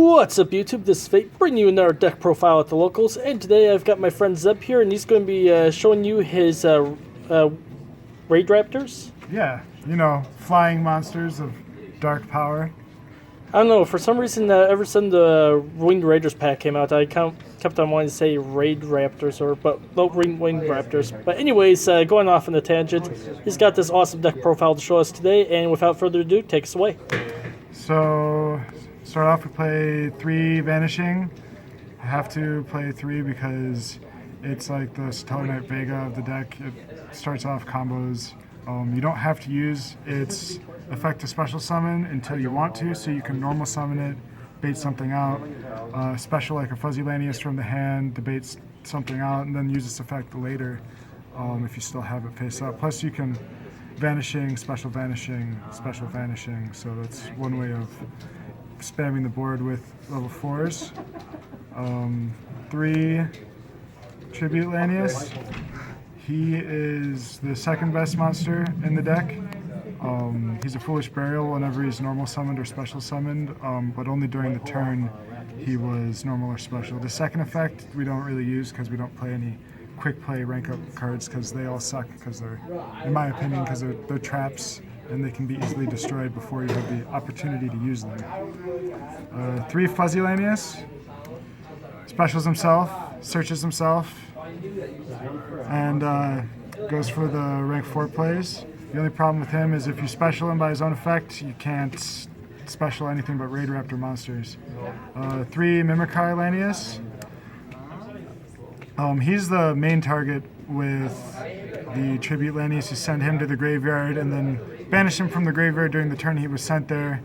What's up, YouTube? This is Fate, bringing you another deck profile at the locals, and today I've got my friend Zeb here, and he's going to be showing you his Raid Raptors. Yeah, flying monsters of dark power. I don't know, for some reason, ever since the Winged Raiders pack came out, I kept on wanting to say Raid Raptors, Winged Raptors. But anyways, going off on a tangent, he's got this awesome deck profile to show us today, and without further ado, take us away. So, start off, we play 3 Vanishing. I have to play 3 because it's like the Stellar Knight Vega of the deck. It starts off combos. You don't have to use its effect to special summon until you want to, so you can normal summon it, bait something out, special like a Fuzzy Lanius from the hand to bait something out, and then use its effect later if you still have it face up. Plus you can Vanishing, special Vanishing, special Vanishing, so that's one way of spamming the board with level 4s. 3 Tribute Lanius. He is the second best monster in the deck. He's a Foolish Burial whenever he's normal summoned or special summoned, but only during the turn he was normal or special. The second effect we don't really use because we don't play any quick play rank up cards because they all suck because they're, in my opinion, because they're traps and they can be easily destroyed before you have the opportunity to use them. 3 Fuzzy Lanius. Specials himself, searches himself, and goes for the rank 4 plays. The only problem with him is if you special him by his own effect, you can't special anything but Raid Raptor monsters. 3 Mimicry Lanius. He's the main target with the Tribute Lanius. You send him to the graveyard and then banish him from the graveyard during the turn he was sent there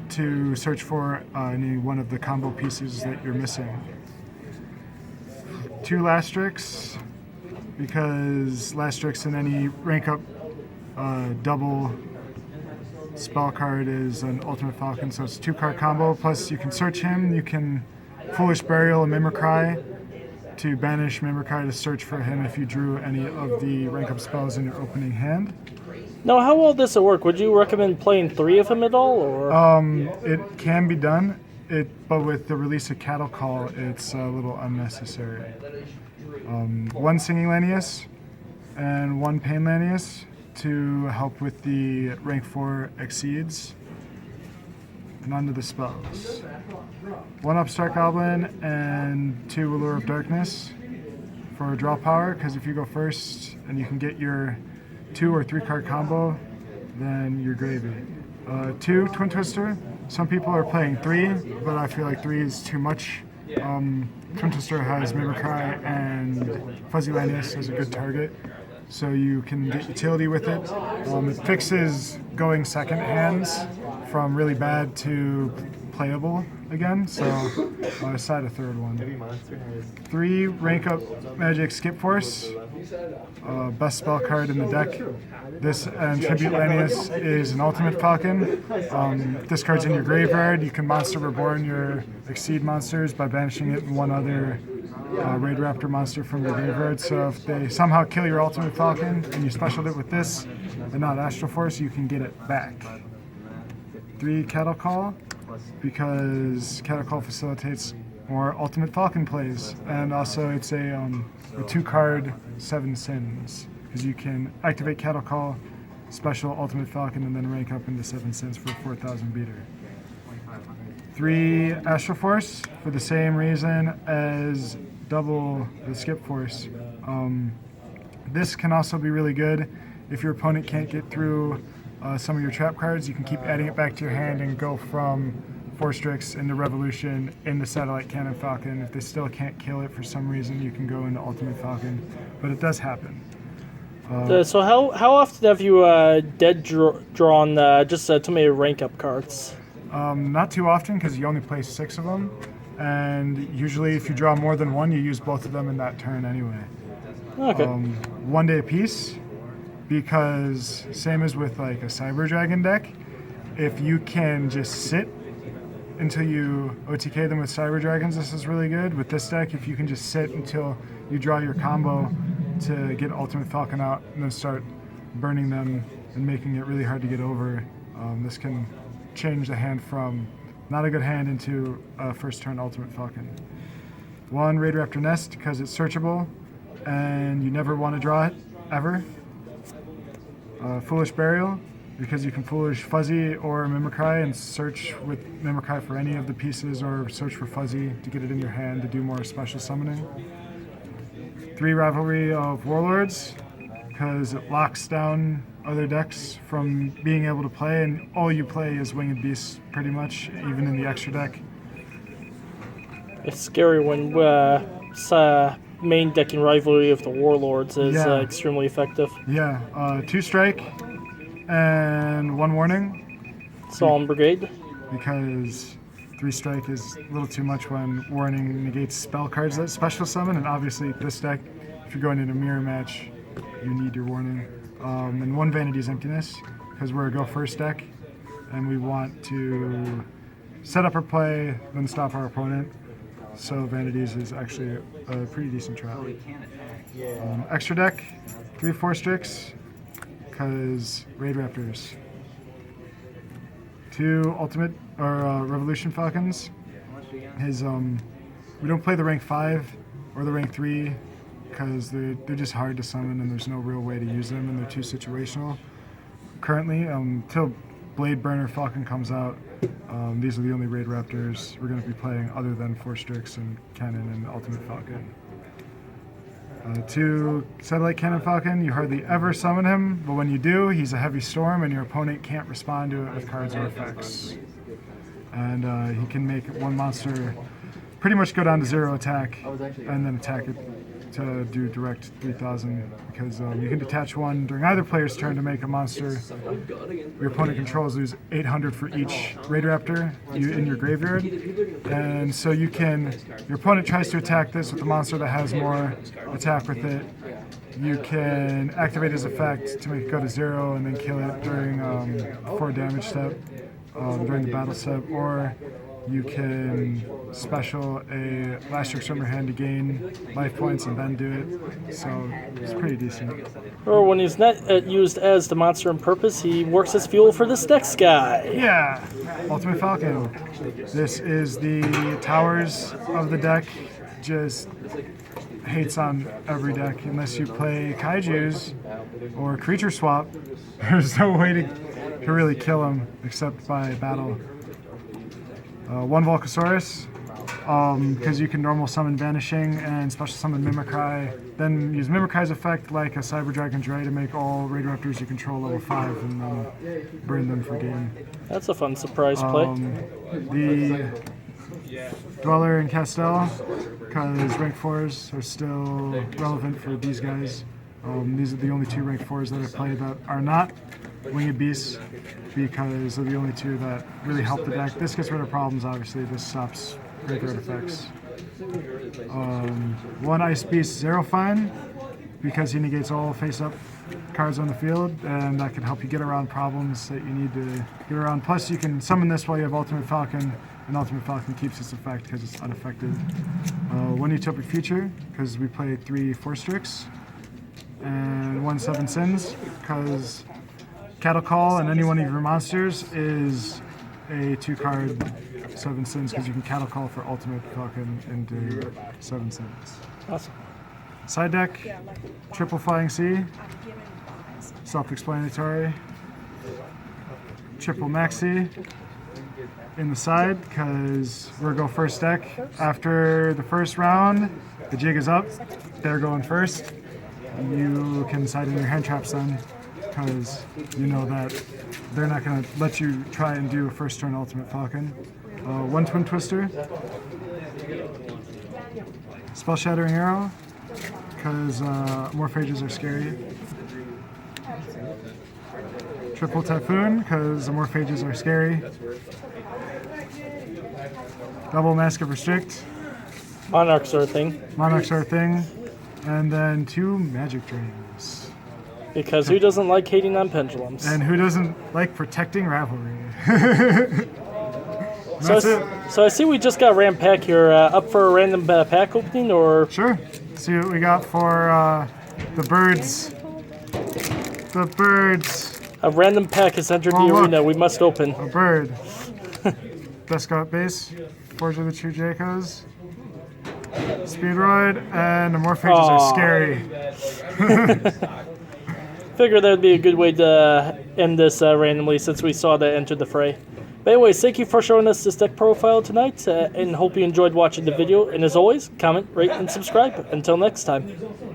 to search for any one of the combo pieces that you're missing. 2 Lastrix, because Lastrix in any rank up double spell card is an Ultimate Falcon, so it's a 2-card combo, plus you can search him, you can Foolish Burial and Mimicry to banish Mimicry to search for him if you drew any of the rank up spells in your opening hand. Now, how well does it work? Would you recommend playing 3 of them at all, or? It can be done. But with the release of Cattle Call, it's a little unnecessary. 1 Singing Lanius and 1 Pain Lanius to help with the rank 4 exceeds. And onto the spells. 1 Upstart Goblin and 2 Allure of Darkness for draw power, because if you go first and you can get your 2 or 3 card combo, then you're gravy. 2 Twin Twister. Some people are playing 3, but I feel like 3 is too much. Twin Twister has Mimicry and Fuzzy Lanius as a good target, so you can get utility with it. It fixes going second hands from really bad to playable again, so I decided a third one. 3 Rank Up Magic Skip Force, best spell card in the deck. This and Tribute Lanius is an Ultimate Falcon. If this card's in your graveyard, you can Monster Reborn your Exceed monsters by banishing it and one other Raid Raptor monster from your graveyard. So if they somehow kill your Ultimate Falcon and you specialed it with this and not Astral Force, you can get it back. 3 Cattle Call, because Cattle Call facilitates more Ultimate Falcon plays, and also it's a 2-card 7 Sins, because you can activate Cattle Call, special Ultimate Falcon, and then rank up into 7 Sins for a 4,000 beater. 3 Astral Force, for the same reason as double the Skip Force. This can also be really good if your opponent can't get through some of your trap cards. You can keep adding it back to your hand and go from Forstrix into Revolution into Satellite Cannon Falcon. If they still can't kill it for some reason, you can go into Ultimate Falcon, but it does happen. So how often have you drawn just too many rank up cards? Not too often, because you only play 6 of them, and usually if you draw more than 1, you use both of them in that turn anyway. Okay. 1 day a piece, because same as with like a Cyber Dragon deck, if you can just sit until you OTK them with Cyber Dragons, this is really good. With this deck, if you can just sit until you draw your combo to get Ultimate Falcon out and then start burning them and making it really hard to get over, this can change the hand from not a good hand into a first turn Ultimate Falcon. 1 Raid Raptor Nest because it's searchable and you never want to draw it, ever. Foolish Burial because you can Foolish Fuzzy or Mimicry and search with Mimicry for any of the pieces or search for Fuzzy to get it in your hand to do more special summoning. 3 Rivalry of Warlords because it locks down other decks from being able to play, and all you play is Winged Beasts pretty much, even in the extra deck. It's scary when main decking Rivalry of the Warlords is extremely effective. Yeah, 2 strike and 1 warning. Solemn Brigade. Because 3 strike is a little too much when warning negates spell cards that special summon, and obviously this deck, if you're going in a mirror match, you need your warning. And 1 Vanity's Emptiness, because we're a go first deck, and we want to set up our play, then stop our opponent. So Vanities is actually a pretty decent trap. Extra deck, 3 4-strix, because Raid Raptors. 2 Ultimate or Revolution Falcons. We don't play the rank 5 or the rank 3 because they're just hard to summon and there's no real way to use them and they're too situational. Currently, till Blade Burner Falcon comes out, these are the only Raid Raptors we're going to be playing other than 4-strix and Cannon and Ultimate Falcon. 2 Satellite Cannon Falcon, you hardly ever summon him, but when you do, he's a heavy storm and your opponent can't respond to it with cards or effects. And he can make 1 monster pretty much go down to 0 attack and then attack it to do direct 3,000 because you can detach 1 during either player's turn to make a monster your opponent controls lose 800 for each Raid Raptor in your graveyard. And so you can, your opponent tries to attack this with a monster that has more attack with it. You can activate his effect to make it go to 0 and then kill it during 4 damage step, during the battle step, or you can special a Last Trick Swimmer hand to gain life points and then do it. So it's pretty decent. Or when he's not used as the monster on purpose, he works as fuel for this next guy. Yeah, Ultimate Falcon. This is the towers of the deck. Just hates on every deck unless you play Kaijus or Creature Swap. There's no way to really kill him except by battle. 1 Volcasaurus, because you can normal summon Vanishing and special summon Mimicry, then use Mimicry's effect like a Cyber Dragon's Ray to make all Raid Raptors you control level 5 and then burn them for game. That's a fun surprise play. The Dweller and Castel, because rank 4s are still relevant for these guys. These are the only 2 rank 4s that I play that are not Winged Beasts, because they're the only 2 that really help the deck. This gets rid of problems, obviously. This stops graveyard effects. 1 Ice Beast Xerophine, because he negates all face-up cards on the field, and that can help you get around problems that you need to get around. Plus, you can summon this while you have Ultimate Falcon, and Ultimate Falcon keeps its effect because it's unaffected. 1 Utopic Future, because we play 3 4-strix, and 1 7 Sins, because Cattle Call and any one of your monsters is a 2-card 7 Sins, because you can Cattle Call for Ultimate Falcon into 7 Sins. Awesome. Side deck, Triple Flying Sea, self-explanatory. Triple Maxi in the side, because we're go first deck. After the first round, the jig is up. They're going first. You can side in your hand traps then, because you know that they're not going to let you try and do a first turn Ultimate Falcon. 1 Twin Twister. Spell Shattering Arrow, because Morphages are scary. Triple Typhoon, because the Morphages are scary. Double Mask of Restrict. Monarchs are a thing. Monarchs are a thing. And then 2 Magic Drains. Because who doesn't like hating on pendulums? And who doesn't like protecting Rivalry? So I see we just got a random pack here. Up for a random pack opening, or? Sure. See what we got for the birds. The birds. A random pack has entered the arena. We must open. A bird. Descott Base, Forge of the True Jacos, Speedroid, and the Morphages are scary. Figured that would be a good way to end this randomly since we saw that enter the fray. But anyways, thank you for showing us this deck profile tonight, and hope you enjoyed watching the video. And as always, comment, rate, and subscribe. Until next time.